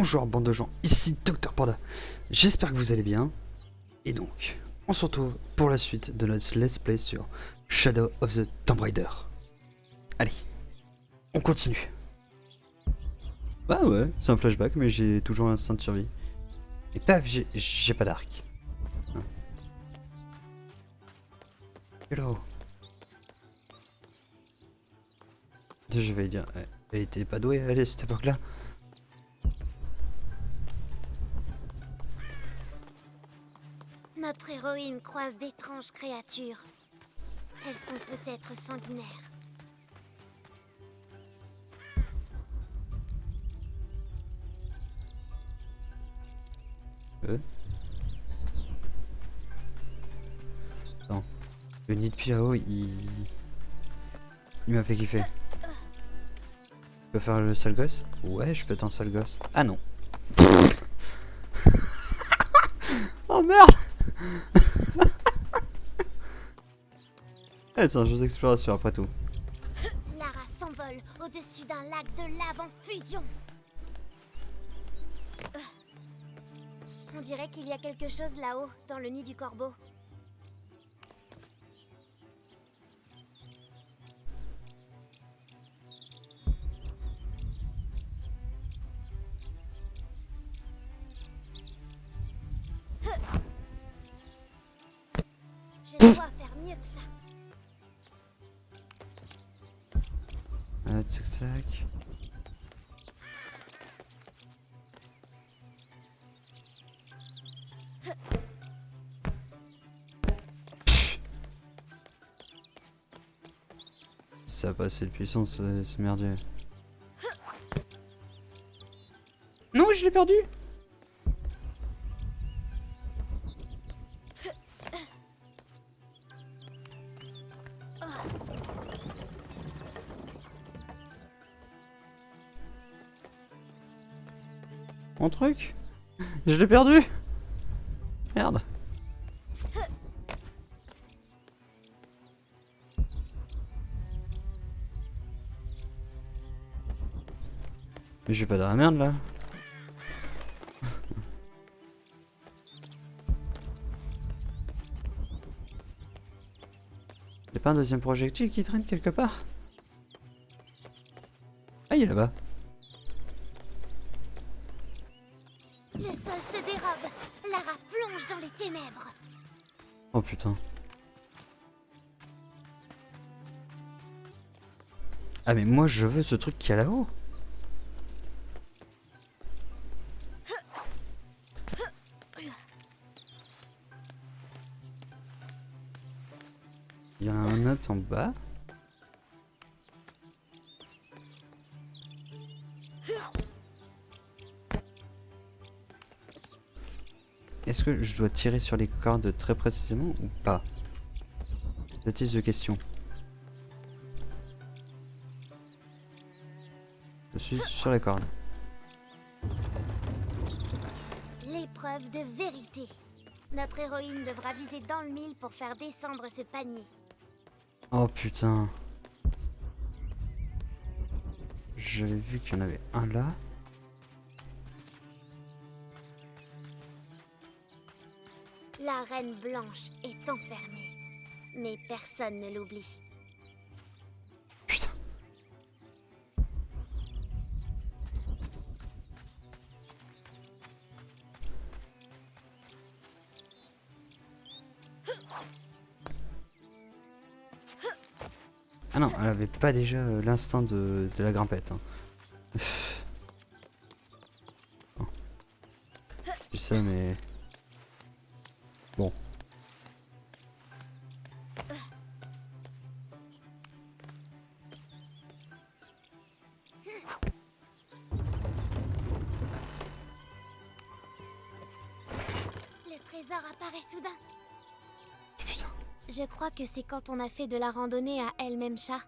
Bonjour bande de gens, ici Dr Panda. J'espère que vous allez bien. Et donc, on se retrouve pour la suite de notre let's play sur Shadow of the Tomb Raider. Allez, on continue. Bah ouais, c'est un flashback mais j'ai toujours un instinct de survie. Et paf, j'ai pas d'arc. Hein. Hello. Je vais dire, elle était pas douée à cette époque-là. Notre héroïne croise d'étranges créatures. Elles sont peut-être sanguinaires. Non. Le nid de Pilao, il m'a fait kiffer. Je peux faire le sale gosse? Ouais, je peux être un sale gosse. Ah non. Oh merde. C'est un jeu d'exploration après tout. Lara s'envole au-dessus d'un lac de lave en fusion. On dirait qu'il y a quelque chose là-haut, dans le nid du corbeau. Je dois faire mieux que ça. Tac tac. Ça a pas assez de puissance, c'est merdier. Non, je l'ai perdu. Mon truc, je l'ai perdu. Merde. Mais j'ai pas de la merde là. Y'a pas un deuxième projectile qui traîne quelque part? Ah, il est là-bas. Le sol se dérobe. Lara plonge dans les ténèbres. Oh putain. Ah mais moi je veux ce truc qui est là-haut. Il y en a un autre en bas. Est-ce que je dois tirer sur les cordes très précisément ou pas? That is the question. Je suis sur la corde. L'épreuve de vérité. Notre héroïne devra viser dans le mille pour faire descendre ce panier. Oh putain. J'avais vu qu'il y en avait un là. La reine blanche est enfermée. Mais personne ne l'oublie. Putain. Ah non, elle avait pas déjà l'instinct de la grimpette. Hein. Bon. Je sais, mais... Bon. Le trésor apparaît soudain. Putain. Je crois que c'est quand on a fait de la randonnée à El-Memcha.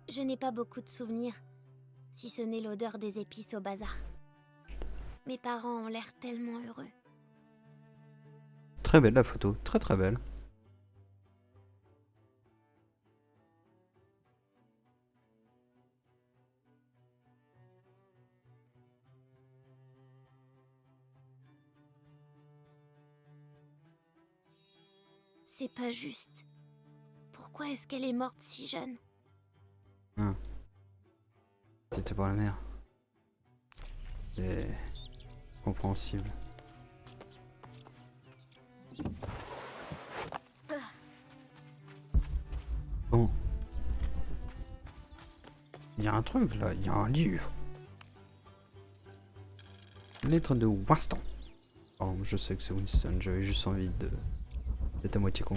Je n'ai pas beaucoup de souvenirs, si ce n'est l'odeur des épices au bazar. Mes parents ont l'air tellement heureux. Très belle la photo, très très belle. C'est pas juste. Pourquoi est-ce qu'elle est morte si jeune? Ah. C'était pour la mère. C'est compréhensible. Bon. Il y a un truc là, il y a un livre. Lettre de Winston. Oh, je sais que c'est Winston, j'avais juste envie de... d'être à moitié con.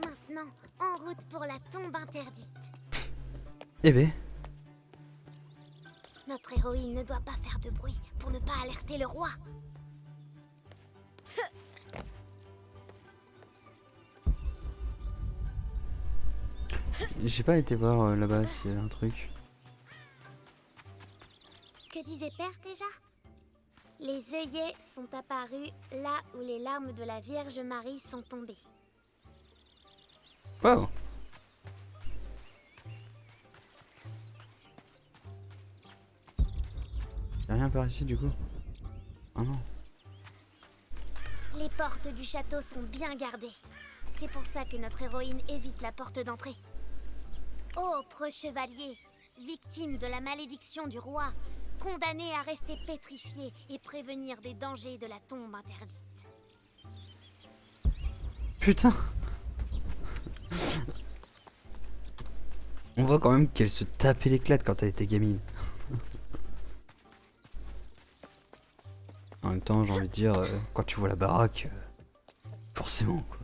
Maintenant, en route pour la tombe interdite. Eh ben, Notre héroïne ne doit pas faire de bruit pour ne pas alerter le roi. j'ai pas été voir là-bas s'il y a un truc. Que disait Père déjà? Les œillets sont apparus là où les larmes de la Vierge Marie sont tombées. Wow. Y'a rien par ici du coup? Ah non. Les portes du château sont bien gardées. C'est pour ça que notre héroïne évite la porte d'entrée. Ô preux chevalier, victime de la malédiction du roi, condamné à rester pétrifié et prévenir des dangers de la tombe interdite. Putain. On voit quand même qu'elle se tapait l'éclate quand elle était gamine. En même temps, j'ai envie de dire, quand tu vois la baraque, forcément quoi.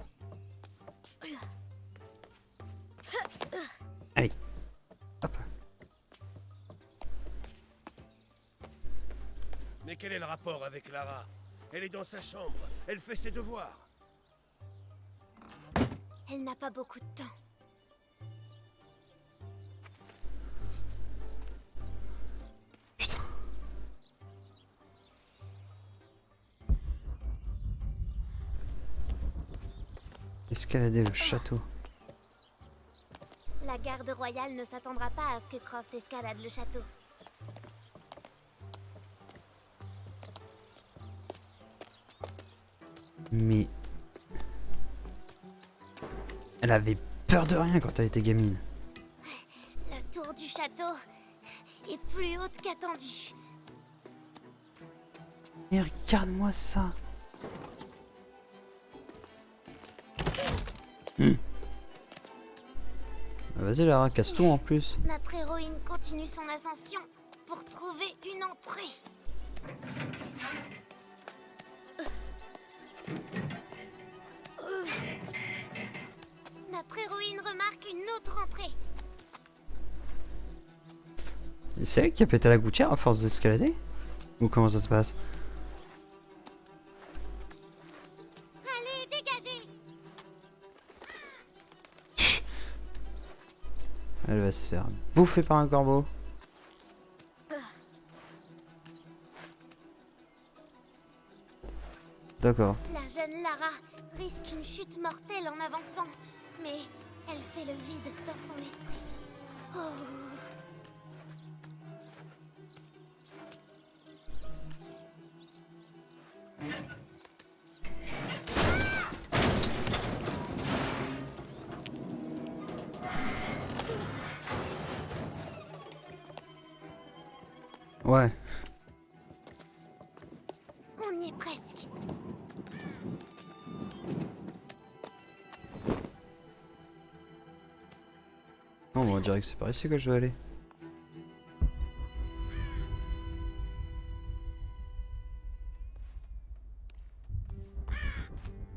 Allez. Hop. Mais quel est le rapport avec Lara? Elle est dans sa chambre, elle fait ses devoirs. Elle n'a pas beaucoup de temps. Putain. Escalader le château. La garde royale ne s'attendra pas à ce que Croft escalade le château. Mais... elle avait peur de rien quand elle était gamine. La tour du château est plus haute qu'attendue. Mais regarde-moi ça. Bah, vas-y Lara, casse tout en plus. Notre héroïne continue son ascension pour trouver une entrée. Notre héroïne remarque une autre entrée. C'est elle qui a pété la gouttière à force d'escalader? Ou comment ça se passe? Allez, dégagez! Elle va se faire bouffer par un corbeau. D'accord. La jeune Lara risque une chute mortelle en avançant, mais elle fait le vide dans son esprit. Oh. Ouais. On y est presque. Non, on dirait que c'est par ici que je dois aller.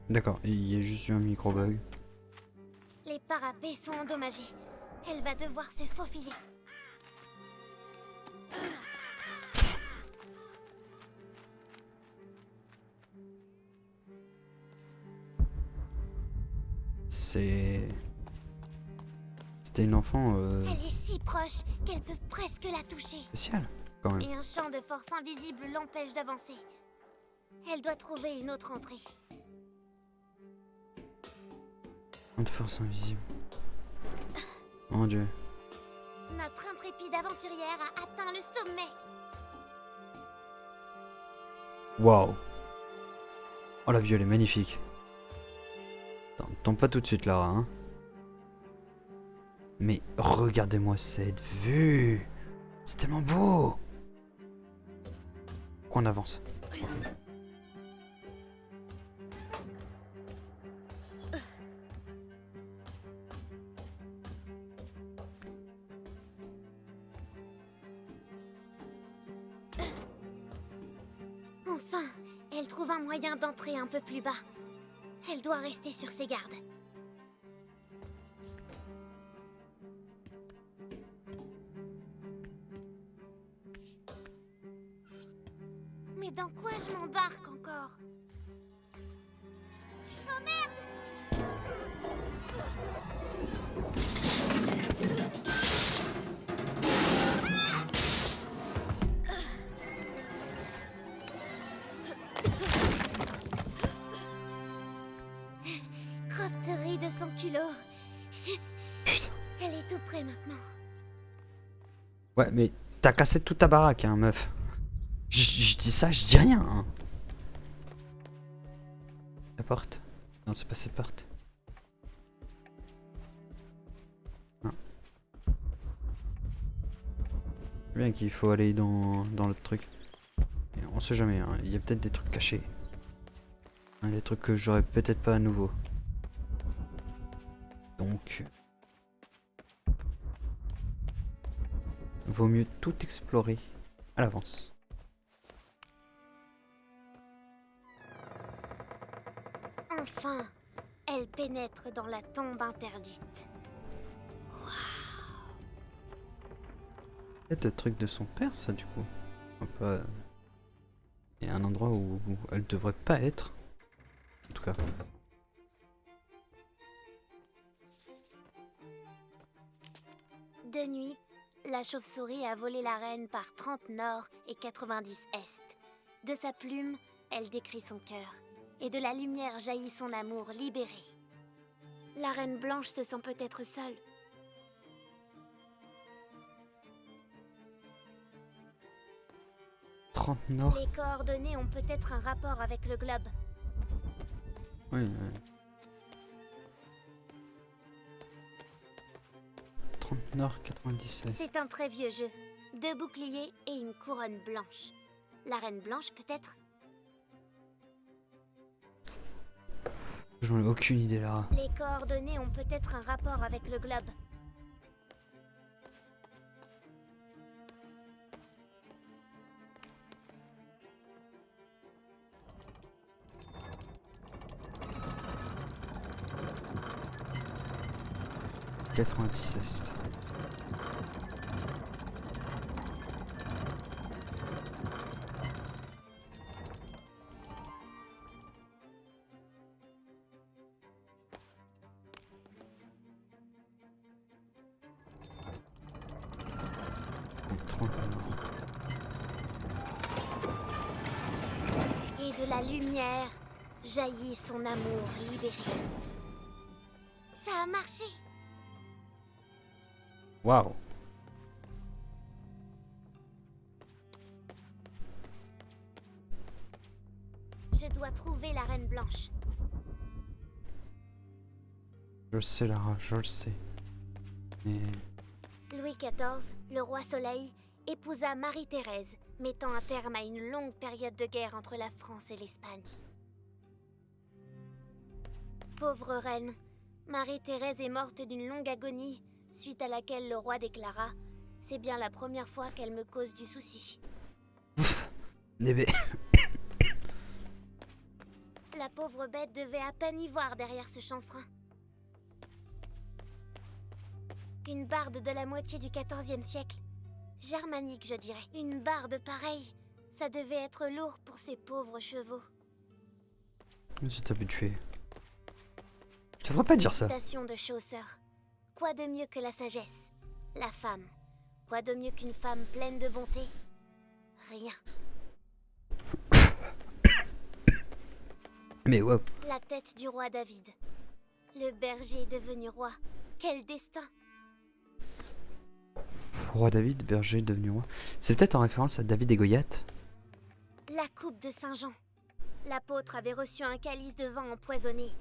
D'accord, il y a juste eu un micro-bug. Les parapets sont endommagés. Elle va devoir se faufiler. C'était une enfant Elle est si proche qu'elle peut presque la toucher. spéciale, quand même. Et un champ de force invisible l'empêche d'avancer. Elle doit trouver une autre entrée. De force invisible. Mon dieu. Notre intrépide aventurière a atteint le sommet. Waouh. Oh la vue elle est magnifique. Attends, Tombe pas tout de suite, Lara. Hein. Mais regardez-moi cette vue. C'est tellement beau. Qu'on avance. Enfin, elle trouve un moyen d'entrer un peu plus bas. Elle doit rester sur ses gardes. Mais dans quoi je m'embarque encore? Oh merde! Croft rit de son culot. Putain. Elle est tout près maintenant. Ouais, mais t'as cassé toute ta baraque, hein, meuf. Je dis ça, je dis rien. Hein. La porte. Non, c'est pas cette porte. Non. C'est bien qu'il faut aller dans l'autre truc. Et on sait jamais, hein. Il y a peut-être des trucs cachés. Hein, des trucs que j'aurais peut-être pas à nouveau. Donc... vaut mieux tout explorer à l'avance. Enfin, elle pénètre dans la tombe interdite. C'est le truc de son père, ça, du coup. Il y a un endroit où elle devrait pas être. En tout cas. De nuit, la chauve-souris a volé la reine par 30 nord et 90 est. De sa plume, elle décrit son cœur. Et de la lumière jaillit son amour libéré. La reine blanche se sent peut-être seule. « 30 nord. Les coordonnées ont peut-être un rapport avec le globe. Oui, 30 nord, 97. C'est un très vieux jeu. 2 boucliers et une couronne blanche. La reine blanche peut-être? J'en ai aucune idée là. Les coordonnées ont peut-être un rapport avec le globe. « 97. Et de la lumière jaillit son amour libéré. Ça a marché. Waouh. Je dois trouver la reine blanche. Je le sais, Lara, je le sais. Mais... Louis XIV, le roi Soleil, épousa Marie-Thérèse, mettant un terme à une longue période de guerre entre la France et l'Espagne. Pauvre reine, Marie-Thérèse est morte d'une longue agonie, suite à laquelle le roi déclara « C'est bien la première fois qu'elle me cause du souci. mais... » La pauvre bête devait à peine y voir derrière ce chanfrein. Une barde de la moitié du XIVe siècle. Germanique, je dirais. Une barde pareille, ça devait être lourd pour ces pauvres chevaux. Si t'as habitué. Je devrais pas dire ça. Citation de Chaucer. Quoi de mieux que la sagesse? La femme. Quoi de mieux qu'une femme pleine de bonté? Rien. Mais wow. La tête du roi David. Le berger est devenu roi. Quel destin! Roi David, berger devenu roi. C'est peut-être en référence à David et Goliath. La coupe de Saint Jean. L'apôtre avait reçu un calice de vin empoisonné.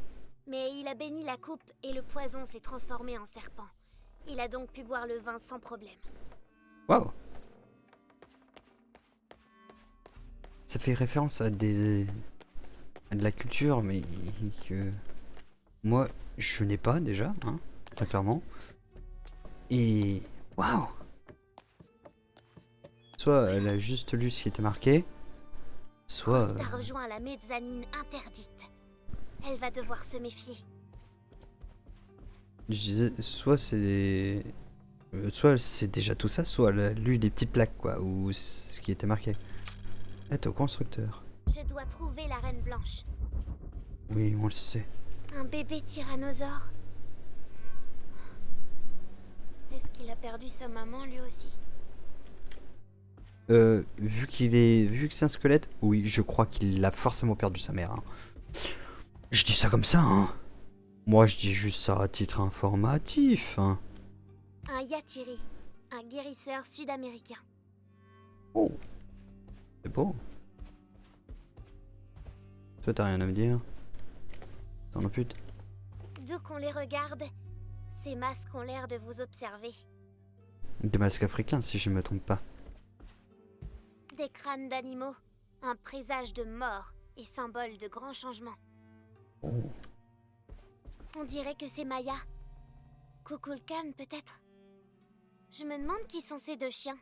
Mais il a béni la coupe et le poison s'est transformé en serpent. Il a donc pu boire le vin sans problème. Waouh. Ça fait référence à de la culture, mais que moi, je n'ai pas déjà, hein, très clairement. Et waouh. Soit elle a juste lu ce qui était marqué, soit... T'as rejoint la mezzanine interdite. Elle va devoir se méfier. Je disais, soit c'est déjà tout ça, soit elle a lu des petites plaques, quoi, ou ce qui était marqué. Aide au constructeur. Je dois trouver la Reine Blanche. Oui, on le sait. Un bébé tyrannosaure. Est-ce qu'il a perdu sa maman lui aussi? Vu que c'est un squelette, oui, je crois qu'il a forcément perdu sa mère. Hein. Je dis ça comme ça, hein. Moi, je dis juste ça à titre informatif. Hein. Un Yatiri, un guérisseur sud-américain. Oh, c'est beau. Toi, t'as rien à me dire? T'en as plus? D'où qu'on les regarde, ces masques ont l'air de vous observer. Des masques africains, si je ne me trompe pas. Des crânes d'animaux, un présage de mort et symbole de grands changements. Oh. On dirait que c'est Maya. Kukulkan, peut-être. Je me demande qui sont ces deux chiens.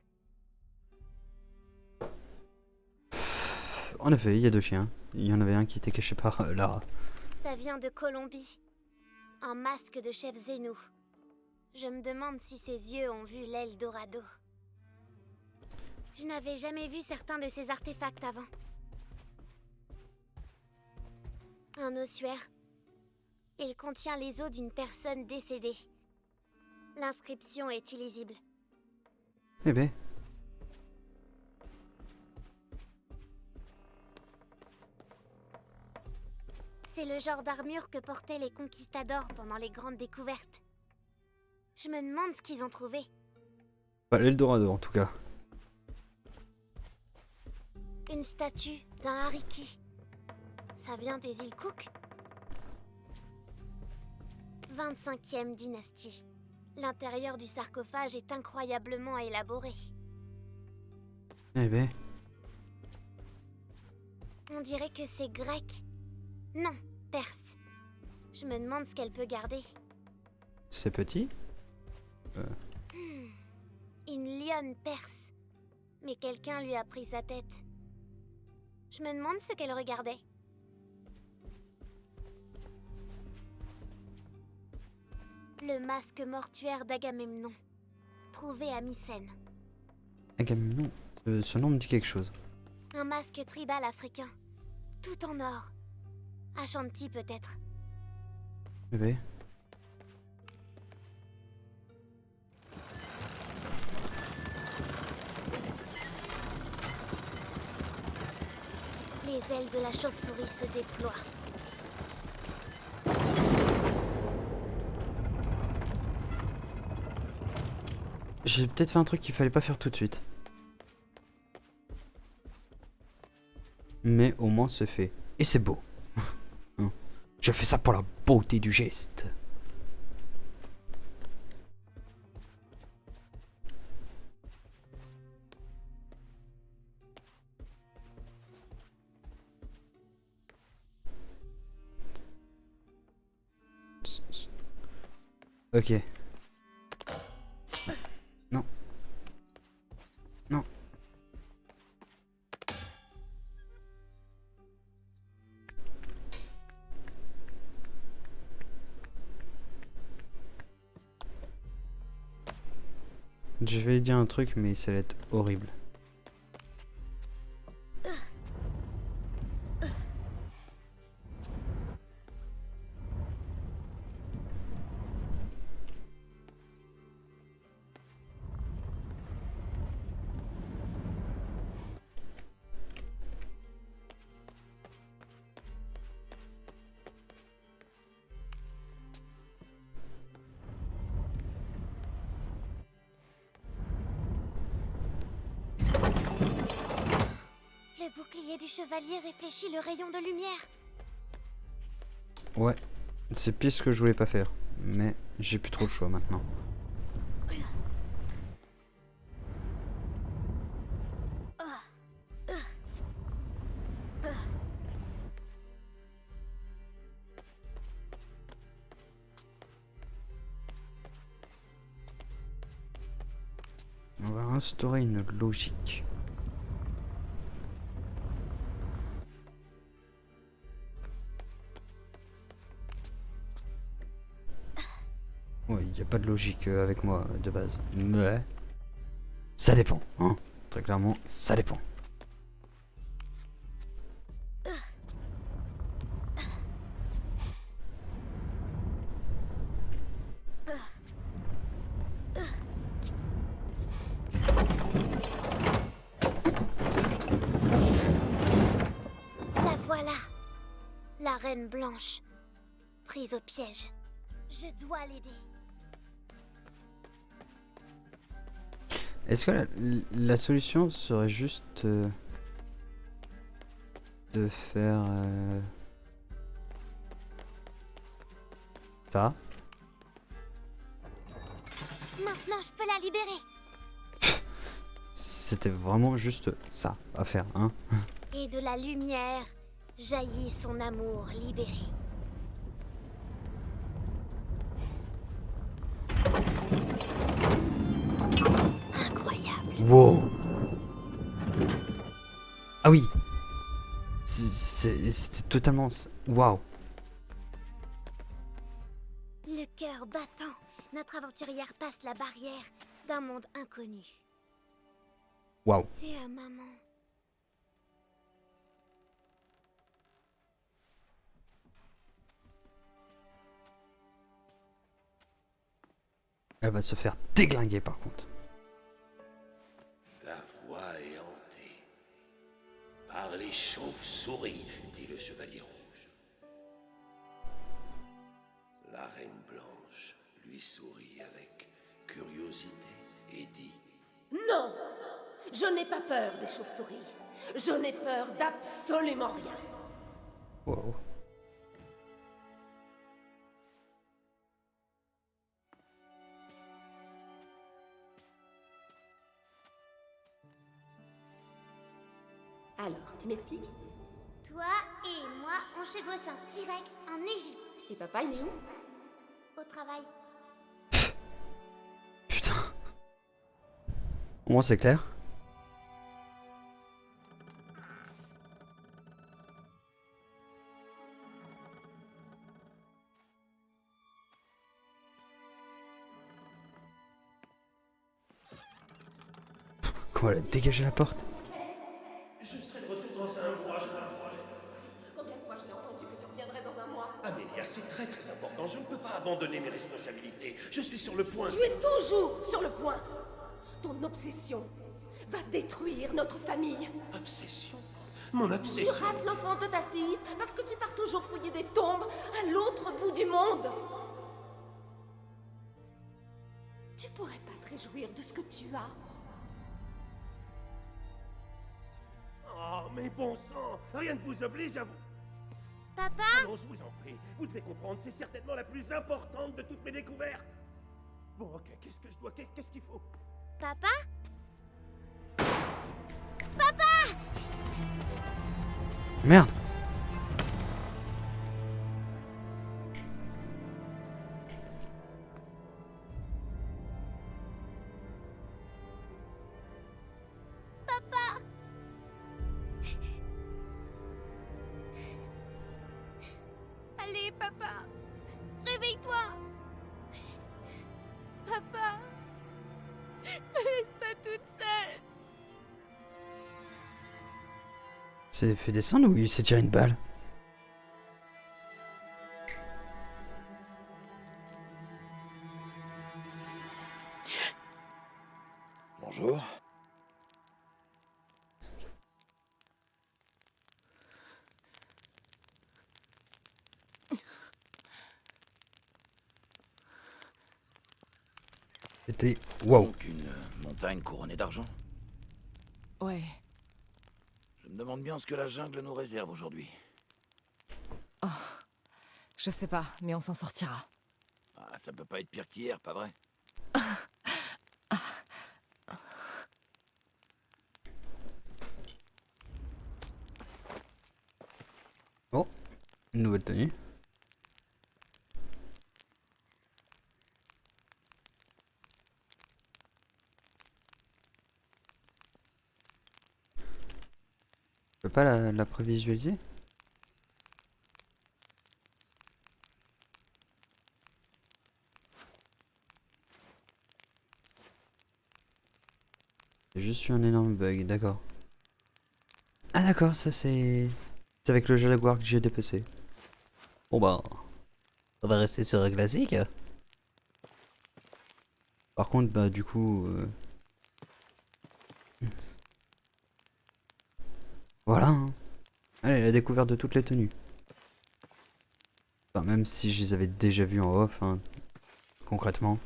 En effet, il y a deux chiens. Il y en avait un qui était caché par Lara. Ça vient de Colombie. Un masque de chef Zenou. Je me demande si ses yeux ont vu l'Eldorado. Je n'avais jamais vu certains de ces artefacts avant. Un ossuaire. Il contient les os d'une personne décédée. L'inscription est illisible. Eh ben. C'est le genre d'armure que portaient les conquistadors pendant les grandes découvertes. Je me demande ce qu'ils ont trouvé. Pas l'Eldorado en tout cas. Une statue d'un hariki. Ça vient des îles Cook. 25e dynastie. L'intérieur du sarcophage est incroyablement élaboré. Eh ben. On dirait que c'est grec. Non, perse. Je me demande ce qu'elle peut garder. C'est petit. Une lionne perse. Mais quelqu'un lui a pris sa tête. Je me demande ce qu'elle regardait. Le masque mortuaire d'Agamemnon. Trouvé à Mycène. Agamemnon, ce nom me dit quelque chose. Un masque tribal africain. Tout en or. Ashanti peut-être. Eh ben. Les ailes de la chauve-souris se déploient. J'ai peut-être fait un truc qu'il fallait pas faire tout de suite. Mais au moins c'est fait. Et c'est beau. Hein. Je fais ça pour la beauté du geste. Ok. Non. Non. Je vais dire un truc, mais ça va être horrible. Le bouclier du chevalier réfléchit le rayon de lumière. Ouais. C'est pire ce que je voulais pas faire. Mais j'ai plus trop le choix maintenant. On va instaurer une logique. Ouais, il n'y a pas de logique avec moi de base. Mais ça dépend, hein. Très clairement, ça dépend. La voilà. La reine blanche. Prise au piège. Je dois l'aider. Est-ce que la solution serait juste de faire ça? Maintenant, je peux la libérer. C'était vraiment juste ça à faire, hein? Et de la lumière jaillit son amour libéré. Incroyable. Wow! Ah oui! C'était totalement... Waouh! Le cœur battant, notre aventurière passe la barrière d'un monde inconnu. Waouh! C'est à maman. Elle va se faire déglinguer par contre. La voie est hantée par les chauves-souris, dit le chevalier rouge. La reine blanche lui sourit avec curiosité et dit: Non! Je n'ai pas peur des chauves-souris. Je n'ai peur d'absolument rien. Wow. Alors, tu m'expliques? Toi et moi, on chevauche un T-Rex en Égypte. Et papa, il est où? Au travail. Putain. Au moins c'est clair. Comment elle a dégagé la porte? Je serai de retour dans un mois, je crois. Combien de fois je l'ai entendu que tu reviendrais dans un mois? Amélia, c'est très très important. Je ne peux pas abandonner mes responsabilités. Je suis sur le point. Tu es toujours sur le point. Ton obsession va détruire notre famille. Obsession. Mon Tu obsession. rates l'enfance de ta fille parce que tu pars toujours fouiller des tombes à l'autre bout du monde. Tu pourrais pas te réjouir de ce que tu as. Oh, mais bon sang, rien ne vous oblige à vous. Papa? Non, je vous en prie. Vous devez comprendre, c'est certainement la plus importante de toutes mes découvertes. Bon, ok, qu'est-ce que je dois... Qu'est-ce qu'il faut? Papa? Merde. Allez, papa. Réveille-toi. Papa. Me laisse pas toute seule. C'est fait descendre ou il s'est tiré une balle? Bonjour. C'était... Wow. Donc une montagne couronnée d'argent. Ouais. Je me demande bien ce que la jungle nous réserve aujourd'hui. Je sais pas, mais on s'en sortira. Ah, ça peut pas être pire qu'hier, pas vrai? Oh, une nouvelle tenue. Je peux pas la prévisualiser? J'ai juste eu un énorme bug, d'accord. Ah d'accord, ça c'est... C'est avec le Jaguar que j'ai dépecé. Bon bah... On va rester sur un classique. Par contre, bah du coup... Voilà, hein. Allez, la découverte de toutes les tenues. Enfin, même si je les avais déjà vues en off, hein, concrètement.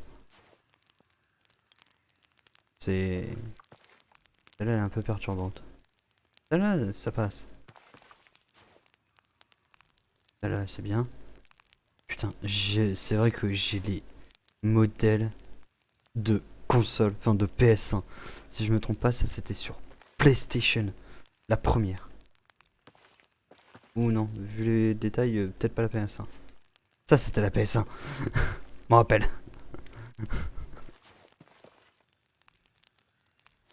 C'est... Celle-là, elle est un peu perturbante. Celle-là, ça passe. Celle-là, c'est bien. Putain, c'est vrai que j'ai les modèles de console, enfin de PS1. Si je me trompe pas, ça c'était sur PlayStation, la première. Ou non, vu les détails, peut-être pas la PS1. Ça c'était la PS1. M'en rappelle.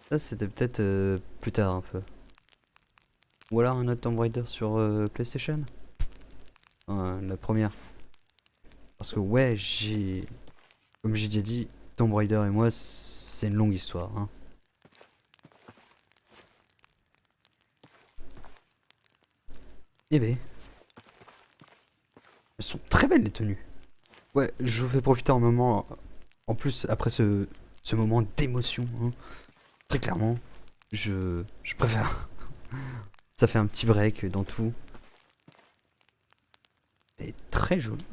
Ça c'était peut-être plus tard un peu. Ou alors un autre Tomb Raider sur PlayStation. La première. Parce que ouais, comme j'ai déjà dit, Tomb Raider et moi, c'est une longue histoire. Hein. Eh ben. Elles sont très belles les tenues. Ouais, je vous fais profiter un moment. En plus, après ce moment d'émotion. Hein, très clairement, je préfère. Ça fait un petit break dans tout. C'est très joli.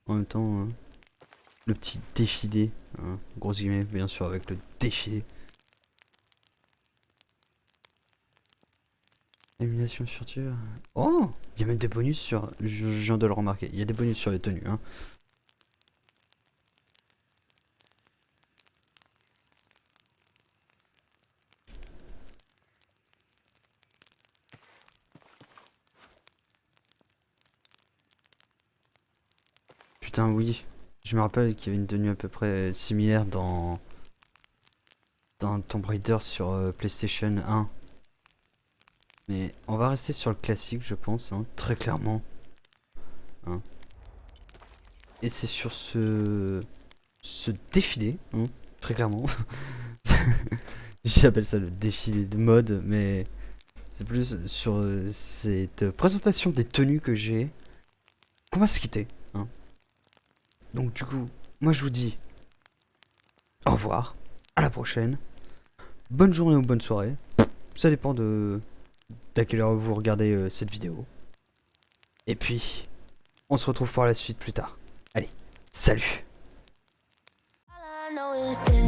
En même temps, le petit défilé, hein, gros guillemets, bien sûr, avec le défilé. Élimination future. Oh, il y a même des bonus sur. Je viens de le remarquer. Il y a des bonus sur les tenues. Hein. Putain, oui. Je me rappelle qu'il y avait une tenue à peu près similaire dans Tomb Raider sur PlayStation 1. Mais on va rester sur le classique, je pense, hein, très clairement. Hein. Et c'est sur ce défilé, hein, très clairement. J'appelle ça le défilé de mode, mais c'est plus sur cette présentation des tenues que j'ai qu'on va se quitter. Hein. Donc du coup, moi je vous dis au revoir, à la prochaine. Bonne journée ou bonne soirée. Ça dépend d'à quelle heure vous regardez cette vidéo. Et puis, on se retrouve pour la suite plus tard. Allez, salut! All I know is this.